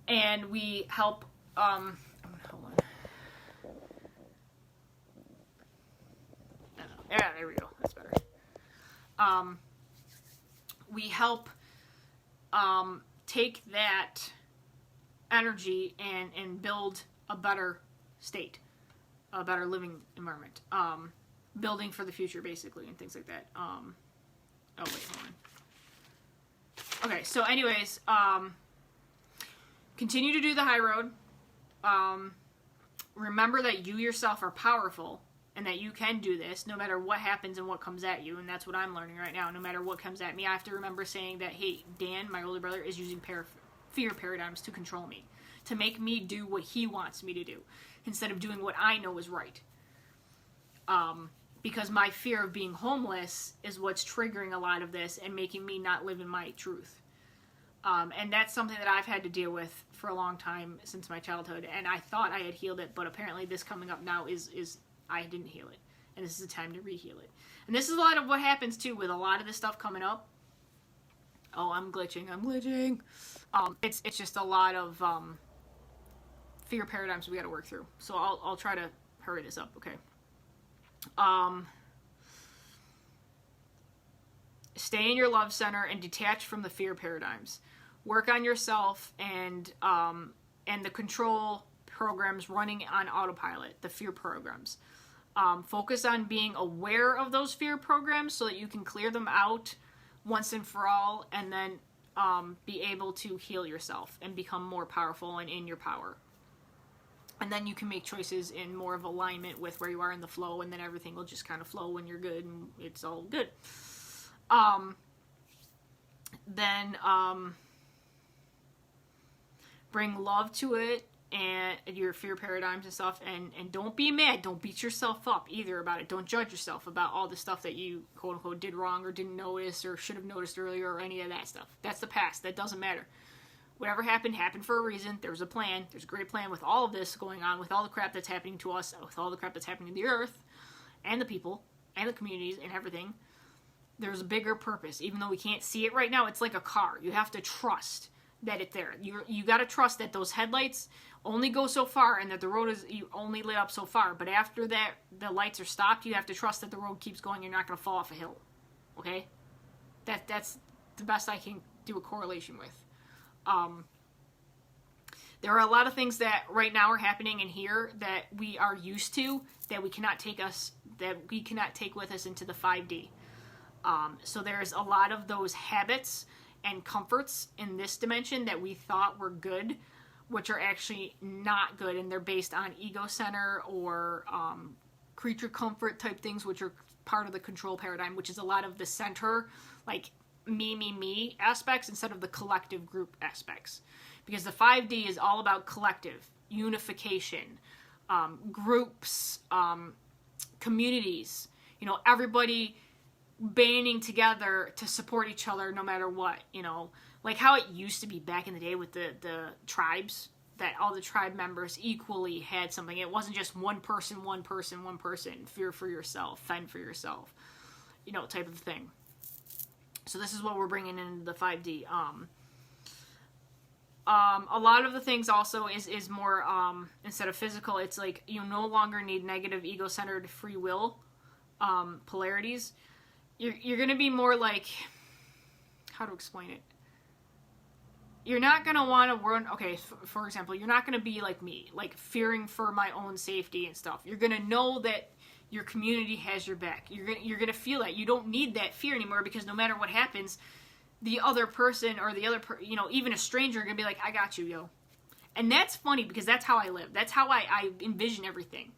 and we help, hold on. Yeah, there we go. That's better. We help take that energy and build a better state, a better living environment, building for the future, basically, and things like that. Oh wait, hold on. Okay, so anyways, continue to do the high road. Remember that you yourself are powerful, and that you can do this no matter what happens and what comes at you. And that's what I'm learning right now. No matter what comes at me, I have to remember saying that, hey, Dan, my older brother, is using fear paradigms to control me, to make me do what he wants me to do, instead of doing what I know is right. Because my fear of being homeless is what's triggering a lot of this and making me not live in my truth. And that's something that I've had to deal with for a long time, since my childhood. And I thought I had healed it, but apparently this coming up now is I didn't heal it, and this is the time to re-heal it. And this is a lot of what happens too with a lot of this stuff coming up. Oh, I'm glitching. It's just a lot of fear paradigms we got to work through. So I'll try to hurry this up. Okay. Stay in your love center and detach from the fear paradigms. Work on yourself and the control programs running on autopilot, the fear programs. Focus on being aware of those fear programs so that you can clear them out once and for all, and then be able to heal yourself and become more powerful and in your power. And then you can make choices in more of alignment with where you are in the flow, and then everything will just kind of flow when you're good, and it's all good. Then bring love to it, and your fear paradigms and stuff, and don't be mad. Don't beat yourself up either about it. Don't judge yourself about all the stuff that you, quote unquote, did wrong or didn't notice or should have noticed earlier or any of that stuff. That's the past. That doesn't matter. Whatever happened for a reason. There was a plan. There's a great plan with all of this going on, with all the crap that's happening to us, with all the crap that's happening to the earth and the people and the communities and everything. There's a bigger purpose. Even though we can't see it right now, it's like a car. You have to trust that it's there. You got to trust that those headlights only go so far and that the road is only lit up so far. But after that, the lights are stopped, you have to trust that the road keeps going. You're not going to fall off a hill. Okay? That's the best I can do a correlation with. There are a lot of things that right now are happening in here that we are used to that we cannot take with us into the 5D. So there's a lot of those habits and comforts in this dimension that we thought were good, which are actually not good, and they're based on ego center or creature comfort type things, which are part of the control paradigm, which is a lot of the center, like me aspects instead of the collective group aspects. Because the 5D is all about collective, unification, groups, communities, everybody banding together to support each other no matter what, like how it used to be back in the day with the tribes, that all the tribe members equally had something. It wasn't just one person, fear for yourself, fend for yourself, type of thing. So this is what we're bringing into the 5D. A lot of the things also is more, instead of physical, it's like you no longer need negative ego-centered free will polarities. You're going to be more like, how to explain it? You're not going to want to run, okay, for example, you're not going to be like me, like fearing for my own safety and stuff. You're going to know that your community has your back. You're going to feel that. You don't need that fear anymore because no matter what happens, the other person or the other, even a stranger are going to be like, I got you, yo. And that's funny because that's how I live. That's how I envision everything.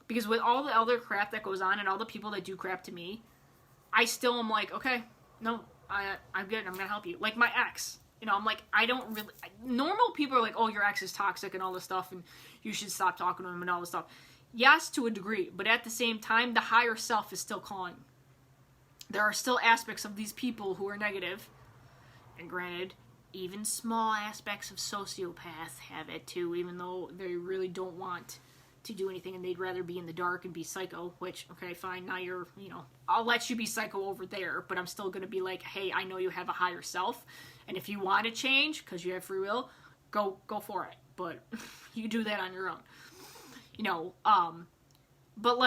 Because with all the other crap that goes on and all the people that do crap to me, I still am like, okay, no, I'm good. I'm going to help you. Like my ex, I'm like, I don't really, normal people are like, oh, your ex is toxic and all this stuff and you should stop talking to him and all this stuff. Yes, to a degree, but at the same time, the higher self is still calling. There are still aspects of these people who are negative, and granted, even small aspects of sociopaths have it too, even though they really don't want to do anything and they'd rather be in the dark and be psycho, which, okay, fine, now you're, I'll let you be psycho over there, but I'm still going to be like, hey, I know you have a higher self, and if you want to change, because you have free will, go for it, but you do that on your own, but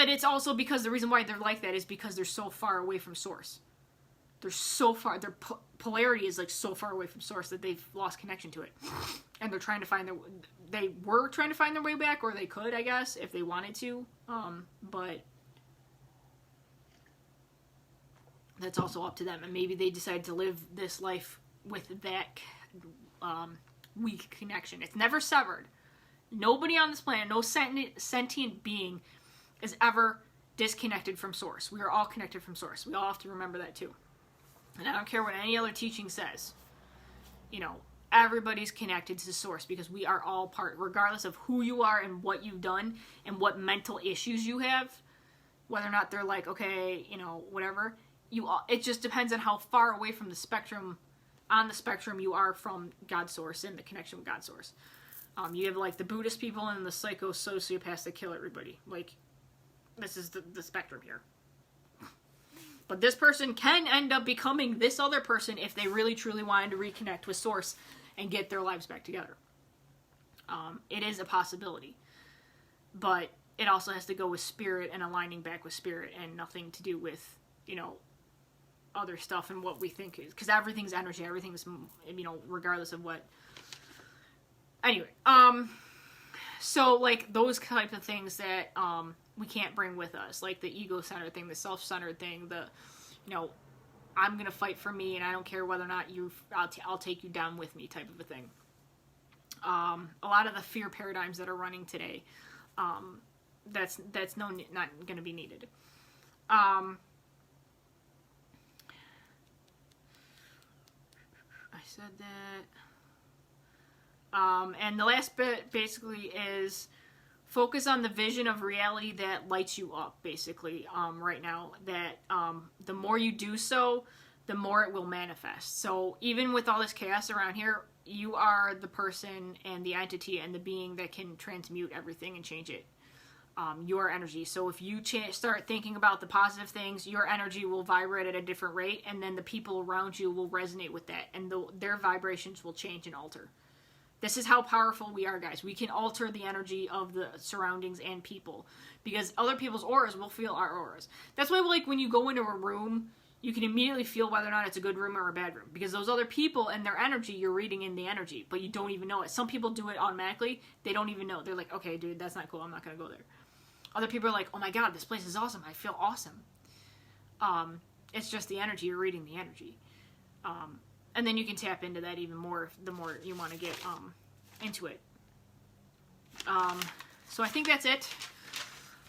it's also because the reason why they're like that is because they're so far away from source. They're so far, their polarity is like so far away from source that they've lost connection to it. And they're trying to find they were trying to find their way back, or they could, I guess, if they wanted to. But that's also up to them. And maybe they decide to live this life with that weak connection. It's never severed. Nobody on this planet, no sentient being is ever disconnected from source. We are all connected from source. We all have to remember that too. And I don't care what any other teaching says. Everybody's connected to source because we are all part, regardless of who you are and what you've done and what mental issues you have, whether or not they're like, okay, whatever. It just depends on how far away from the spectrum, you are from God source and the connection with God source. You have like the Buddhist people and the psycho-sociopaths that kill everybody. Like, this is the spectrum here. But this person can end up becoming this other person if they really truly wanted to reconnect with source and get their lives back together. It is a possibility. But it also has to go with spirit and aligning back with spirit and nothing to do with, other stuff and what we think is. Because everything's energy. Everything's, regardless of what. Anyway, so, like, those type of things that, we can't bring with us, like the ego-centered thing, the self-centered thing, the, I'm gonna fight for me and I don't care whether or not I'll take you down with me type of a thing. A lot of the fear paradigms that are running today, that's not gonna be needed. I said that. And the last bit basically is focus on the vision of reality that lights you up, basically, right now. That the more you do so, the more it will manifest. So even with all this chaos around here, you are the person and the entity and the being that can transmute everything and change it. Your energy. So if you start thinking about the positive things, your energy will vibrate at a different rate, and then the people around you will resonate with that, and their vibrations will change and alter. This is how powerful we are, guys. We can alter the energy of the surroundings and people, because other people's auras will feel our auras. That's why, like, when you go into a room, you can immediately feel whether or not it's a good room or a bad room, because those other people and their energy, you're reading in the energy, but you don't even know it. Some people do it automatically. They don't even know. They're like, okay, dude, that's not cool. I'm not going to go there. Other people are like, oh my god, this place is awesome. I feel awesome. It's just the energy. You're reading the energy. And then you can tap into that even more the more you want to get into it. So I think that's it.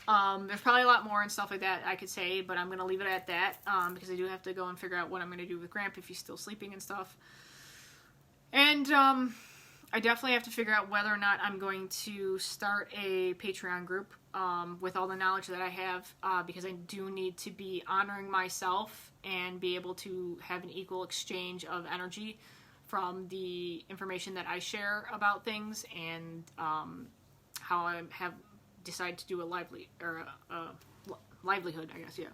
There's probably a lot more and stuff like that I could say, but I'm going to leave it at that because I do have to go and figure out what I'm going to do with Gramp if he's still sleeping and stuff. And I definitely have to figure out whether or not I'm going to start a Patreon group with all the knowledge that I have, because I do need to be honoring myself and be able to have an equal exchange of energy from the information that I share about things and how I have decided to do a livelihood, I guess, yeah.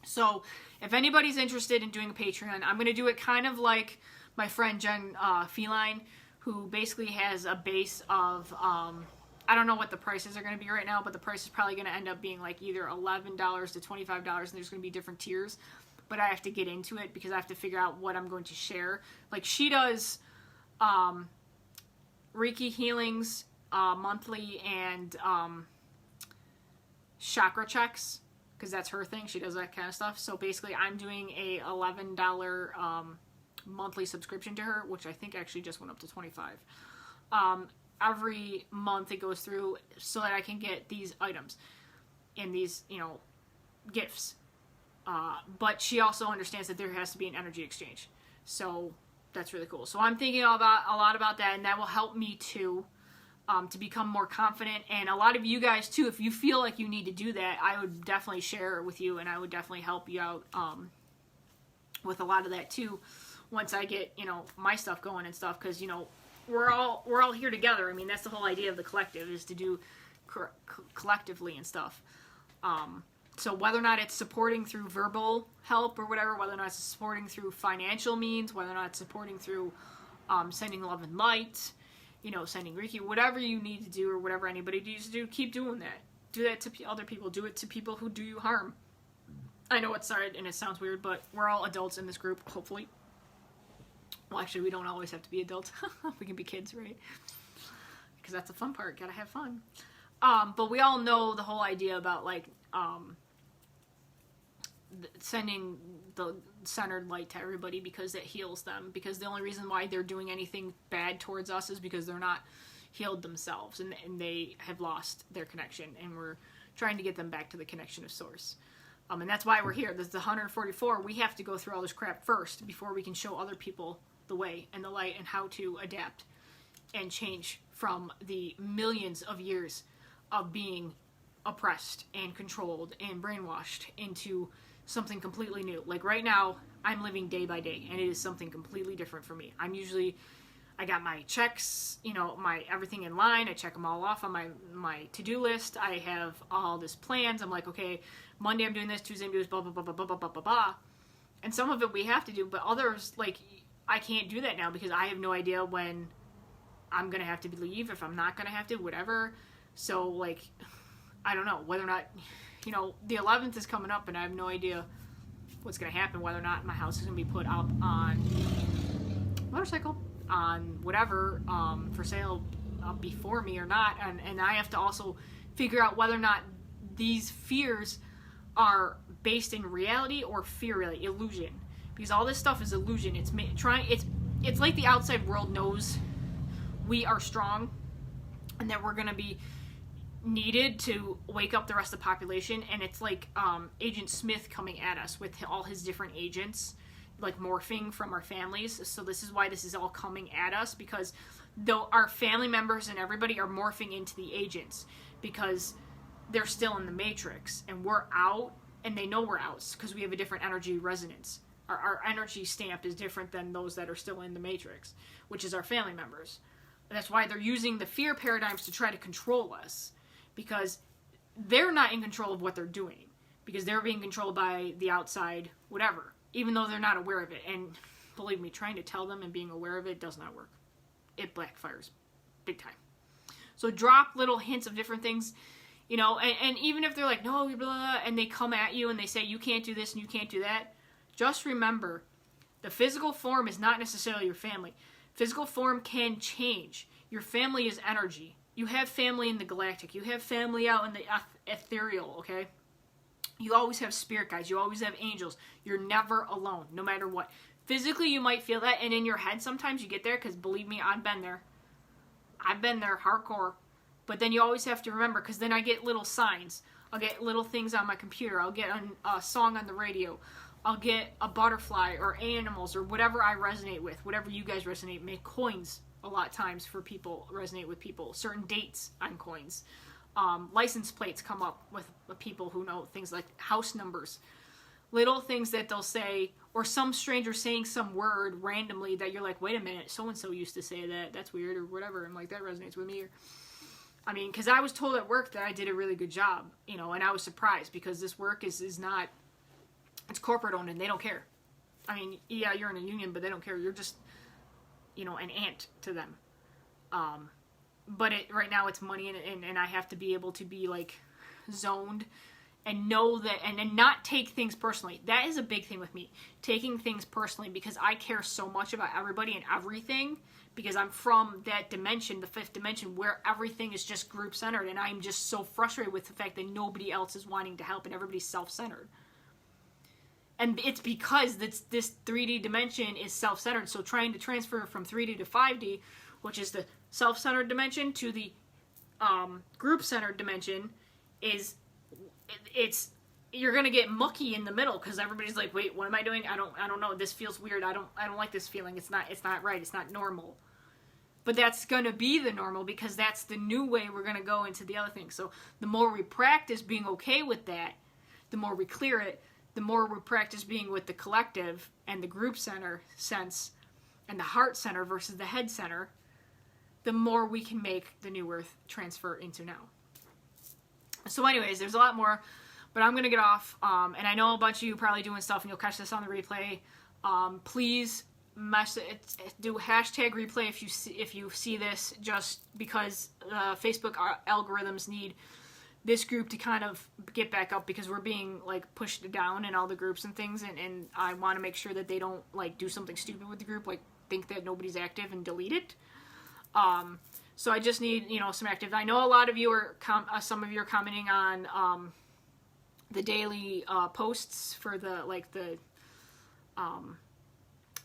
So if anybody's interested in doing a Patreon, I'm going to do it kind of like my friend Jen Feline, who basically has a base of, I don't know what the prices are going to be right now, but the price is probably going to end up being like either $11 to $25, and there's going to be different tiers. But I have to get into it because I have to figure out what I'm going to share. Like, she does Reiki healings monthly and chakra checks, because that's her thing. She does that kind of stuff. So basically, I'm doing a $11 monthly subscription to her, which I think actually just went up to $25. Every month it goes through so that I can get these items and these, gifts. But she also understands that there has to be an energy exchange. So that's really cool. So I'm thinking a lot about that, and that will help me to become more confident. And a lot of you guys too, if you feel like you need to do that, I would definitely share it with you, and I would definitely help you out with a lot of that too. Once I get, my stuff going and stuff, because, we're all here together. I mean, that's the whole idea of the collective, is to do collectively and stuff. So whether or not it's supporting through verbal help or whatever, whether or not it's supporting through financial means, whether or not it's supporting through sending love and light, sending Reiki, whatever you need to do or whatever anybody needs to do, keep doing that. Do that to other people. Do it to people who do you harm. I know it's hard and it sounds weird, but we're all adults in this group, hopefully. Well, actually, we don't always have to be adults. We can be kids, right? Because that's the fun part. Gotta have fun. But we all know the whole idea about, like, sending the centered light to everybody, because it heals them. Because the only reason why they're doing anything bad towards us is because they're not healed themselves, and they have lost their connection, and we're trying to get them back to the connection of source. And that's why we're here. This is the 144. We have to go through all this crap first before we can show other people the way and the light and how to adapt and change from the millions of years of being oppressed and controlled and brainwashed into something completely new. Like right now, I'm living day by day, and it is something completely different for me. I got my checks, my everything in line. I check them all off on my to-do list. I have all this plans. I'm like, okay, Monday I'm doing this, Tuesday I'm doing this, blah, blah, blah, blah, blah, blah, blah, blah, blah. And some of it we have to do, but others, like, I can't do that now because I have no idea when I'm going to have to leave, if I'm not going to have to, whatever. So, like, I don't know whether or not, the 11th is coming up, and I have no idea what's going to happen, whether or not my house is going to be put up on motorcycle, on whatever, for sale before me or not. And I have to also figure out whether or not these fears are based in reality or fear, really, illusion. Because all this stuff is illusion. It's like the outside world knows we are strong and that we're going to be needed to wake up the rest of the population. And it's like Agent Smith coming at us with all his different agents like morphing from our families. So this is why this is all coming at us, because though our family members and everybody are morphing into the agents because they're still in the matrix and we're out, and they know we're out because we have a different energy resonance. Our energy stamp is different than those that are still in the matrix, which is our family members. And that's why they're using the fear paradigms to try to control us, because they're not in control of what they're doing, because they're being controlled by the outside whatever, even though they're not aware of it. And believe me, trying to tell them and being aware of it does not work. It backfires big time. So drop little hints of different things, you know, and even if they're like, no, blah, blah, blah, and they come at you and they say, you can't do this and you can't do that, just remember, the physical form is not necessarily your family. Physical form can change. Your family is energy. You have family in the galactic. You have family out in the ethereal, okay? You always have spirit guides. You always have angels. You're never alone, no matter what. Physically, you might feel that, and in your head sometimes you get there, because believe me, I've been there. I've been there hardcore. But then you always have to remember, because then I get little signs. I'll get little things on my computer. I'll get a song on the radio. I'll get a butterfly or animals or whatever I resonate with, whatever you guys resonate. Make coins a lot of times for people, resonate with people. Certain dates on coins. License plates come up with people who know things like house numbers. Little things that they'll say, or some stranger saying some word randomly that you're like, wait a minute, so-and-so used to say that. That's weird or whatever. I'm like, that resonates with me. I mean, because I was told at work that I did a really good job, you know, and I was surprised because this work is not, it's corporate owned and they don't care. I mean, yeah, you're in a union, but they don't care. You're just, you know, an ant to them. But right now it's money, and I have to be able to be like zoned and know that, and not take things personally. That is a big thing with me, taking things personally, because I care so much about everybody and everything, because I'm from that dimension, the fifth dimension, where everything is just group centered, and I'm just so frustrated with the fact that nobody else is wanting to help and everybody's self-centered. And it's because this 3D dimension is self-centered, so trying to transfer from 3D to 5D, which is the self-centered dimension, to the group-centered dimension, you're gonna get mucky in the middle, because everybody's like, wait, what am I doing? I don't know. This feels weird. I don't like this feeling. It's not right. It's not normal. But that's gonna be the normal, because that's the new way we're gonna go into the other thing. So the more we practice being okay with that, the more we clear it, the more we practice being with the collective and the group center sense and the heart center versus the head center, the more we can make the new earth transfer into now. So anyways, there's a lot more, but I'm going to get off. And I know a bunch of you probably doing stuff, and you'll catch this on the replay. Please do hashtag replay if you see this, just because Facebook algorithms need this group to kind of get back up, because we're being like pushed down in all the groups and things, and I want to make sure that they don't like do something stupid with the group, like think that nobody's active and delete it. So I just need, you know, some active. I know a lot of you are some of you are commenting on the daily posts for the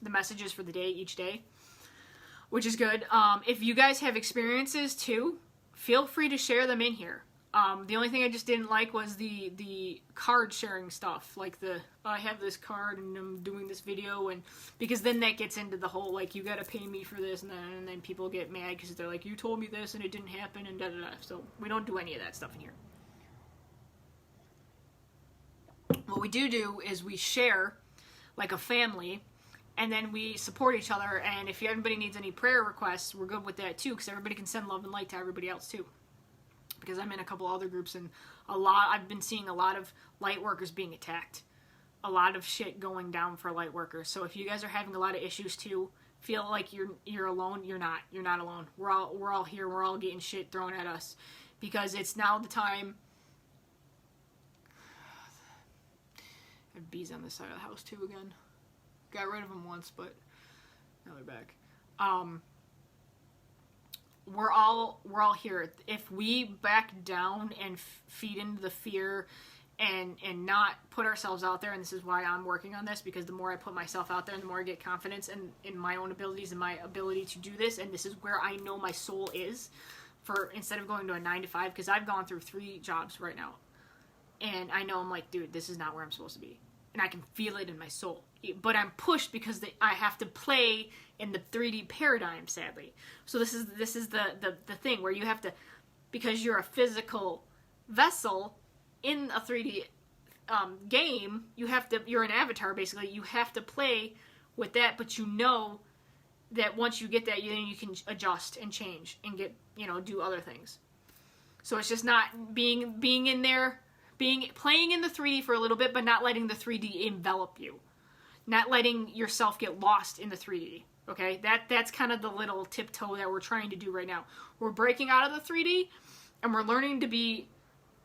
messages for the day, each day, which is good. If you guys have experiences too, feel free to share them in here. The only thing I just didn't like was the card sharing stuff, like I have this card and I'm doing this video, and because then that gets into the whole like, you gotta pay me for this, and then people get mad because they're like, you told me this and it didn't happen, and da da da. So we don't do any of that stuff in here. What we do is we share like a family, and then we support each other. And if anybody needs any prayer requests, we're good with that too, because everybody can send love and light to everybody else too. Because I'm in a couple other groups, and I've been seeing a lot of light workers being attacked. A lot of shit going down for light workers. So if you guys are having a lot of issues too, feel like you're alone, you're not. You're not alone. We're all here. We're all getting shit thrown at us, because it's now the time. I have bees on this side of the house too again. Got rid of them once, but now they're back. We're all here. If we back down and feed into the fear and not put ourselves out there, and this is why I'm working on this, because the more I put myself out there, and the more I get confidence in my own abilities and my ability to do this, and this is where I know my soul is, for instead of going to a 9-to-5, because I've gone through 3 jobs right now, and I know I'm like, dude, this is not where I'm supposed to be. and I can feel it in my soul. But I'm pushed because I have to play in the 3D paradigm, sadly. So this is the thing where you have to, because you're a physical vessel in a 3D game, you're an avatar basically. You have to play with that, but you know that once you get that, then you can adjust and change and get, do other things. So it's just not being in there, playing in the 3D for a little bit, but not letting the 3D envelop you. Not letting yourself get lost in the 3D. Okay? That's kind of the little tiptoe that we're trying to do right now. We're breaking out of the 3D, and we're learning to be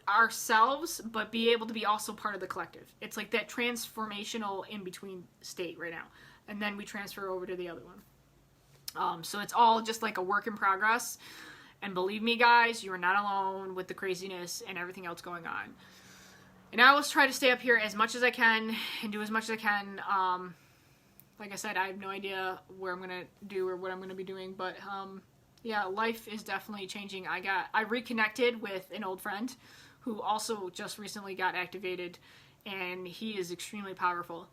ourselves, but be able to be also part of the collective. It's like that transformational in-between state right now. And then we transfer over to the other one. So it's all just like a work in progress. And believe me, guys, you are not alone with the craziness and everything else going on. And I always try to stay up here as much as I can and do as much as I can. Like I said, I have no idea where I'm going to do or what I'm going to be doing. But, yeah, life is definitely changing. I reconnected with an old friend who also just recently got activated. And he is extremely powerful.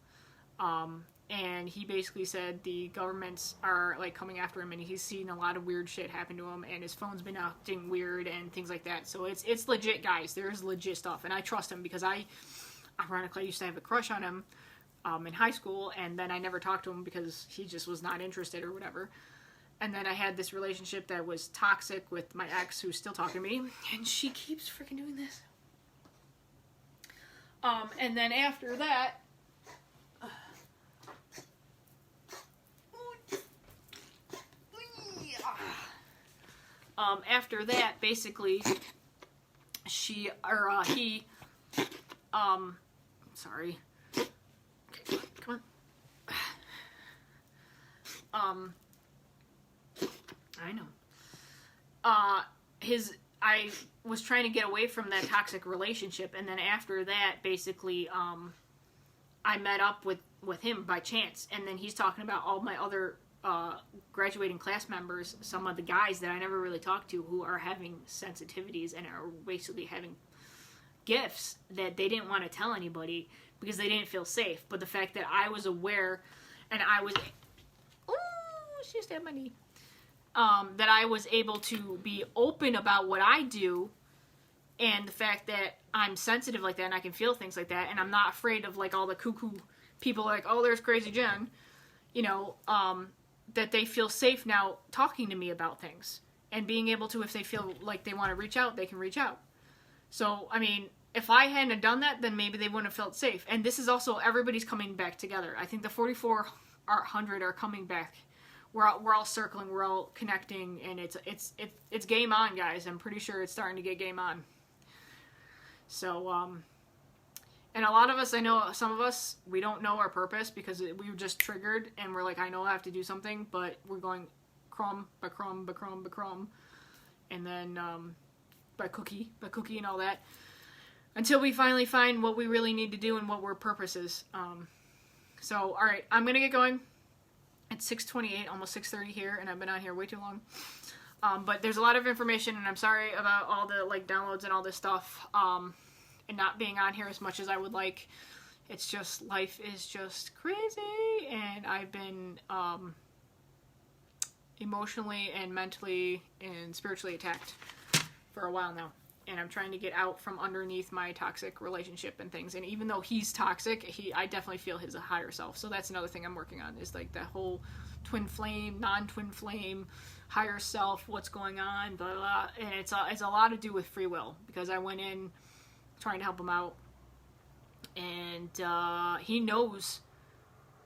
And he basically said the governments are like coming after him, and he's seen a lot of weird shit happen to him, and his phone's been acting weird and things like that. So it's legit, guys. There's legit stuff, and I trust him because ironically, I used to have a crush on him in high school, and then I never talked to him because he just was not interested or whatever. And then I had this relationship that was toxic with my ex, who's still talking to me, and she keeps freaking doing this. And then after that. After that, basically, he, sorry. Okay, come on. I know. I was trying to get away from that toxic relationship, and then after that, basically, I met up with him by chance, and then he's talking about all my other graduating class members, some of the guys that I never really talked to who are having sensitivities and are basically having gifts that they didn't want to tell anybody because they didn't feel safe. But the fact that I was aware and I was... Ooh, she stabbed my knee. That I was able to be open about what I do and the fact that I'm sensitive like that and I can feel things like that and I'm not afraid of like all the cuckoo people like, oh, there's Crazy Jen. That they feel safe now talking to me about things and being able to, if they feel like they want to reach out, they can reach out. So, I mean, if I hadn't done that, then maybe they wouldn't have felt safe. And this is also, everybody's coming back together. I think the 4,400 are coming back. We're all circling, we're all connecting, and it's game on, guys. I'm pretty sure it's starting to get game on. So, and a lot of us, I know some of us, we don't know our purpose because we were just triggered and we're like, I know I have to do something, but we're going crumb by crumb by crumb by crumb. And then by cookie and all that. Until we finally find what we really need to do and what our purpose is. So, alright, I'm going to get going. It's 6:28, almost 6:30 here, and I've been on here way too long. But there's a lot of information, and I'm sorry about all the like downloads and all this stuff. And not being on here as much as I would like. It's just, life is just crazy, and I've been emotionally and mentally and spiritually attacked for a while now. And I'm trying to get out from underneath my toxic relationship and things. And even though he's toxic, I definitely feel his higher self. So that's another thing I'm working on, is like that whole twin flame, non-twin flame, higher self, what's going on, blah, blah. And it's a lot to do with free will, because I went in trying to help him out, and he knows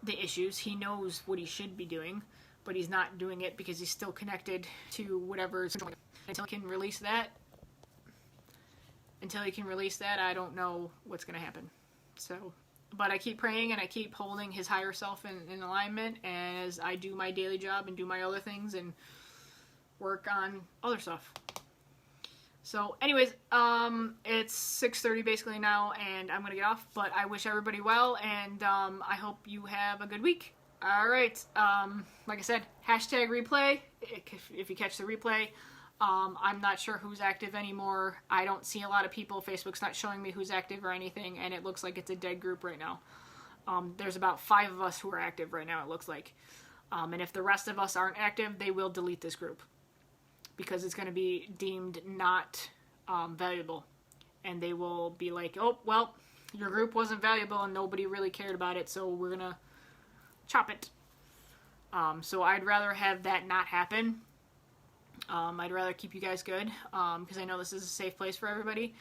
the issues, he knows what he should be doing, but he's not doing it because he's still connected to whatever's until he can release that. I don't know what's going to happen. So, but I keep praying and I keep holding his higher self in alignment as I do my daily job and do my other things and work on other stuff. So, anyways, it's 6:30 basically now, and I'm gonna get off, but I wish everybody well, and I hope you have a good week. Alright, like I said, hashtag replay, if you catch the replay. I'm not sure who's active anymore. I don't see a lot of people. Facebook's not showing me who's active or anything, and it looks like it's a dead group right now. There's about 5 of us who are active right now, it looks like. And if the rest of us aren't active, they will delete this group. Because it's going to be deemed not valuable. And they will be like, oh, well, your group wasn't valuable and nobody really cared about it, so we're going to chop it. So I'd rather have that not happen. I'd rather keep you guys good, because I know this is a safe place for everybody.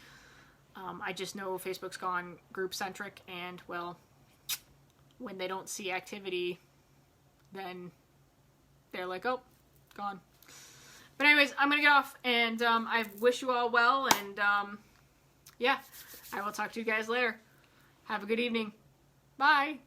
I just know Facebook's gone group-centric, and, well, when they don't see activity, then they're like, oh, gone. But anyways, I'm going to get off, and I wish you all well, and yeah, I will talk to you guys later. Have a good evening. Bye.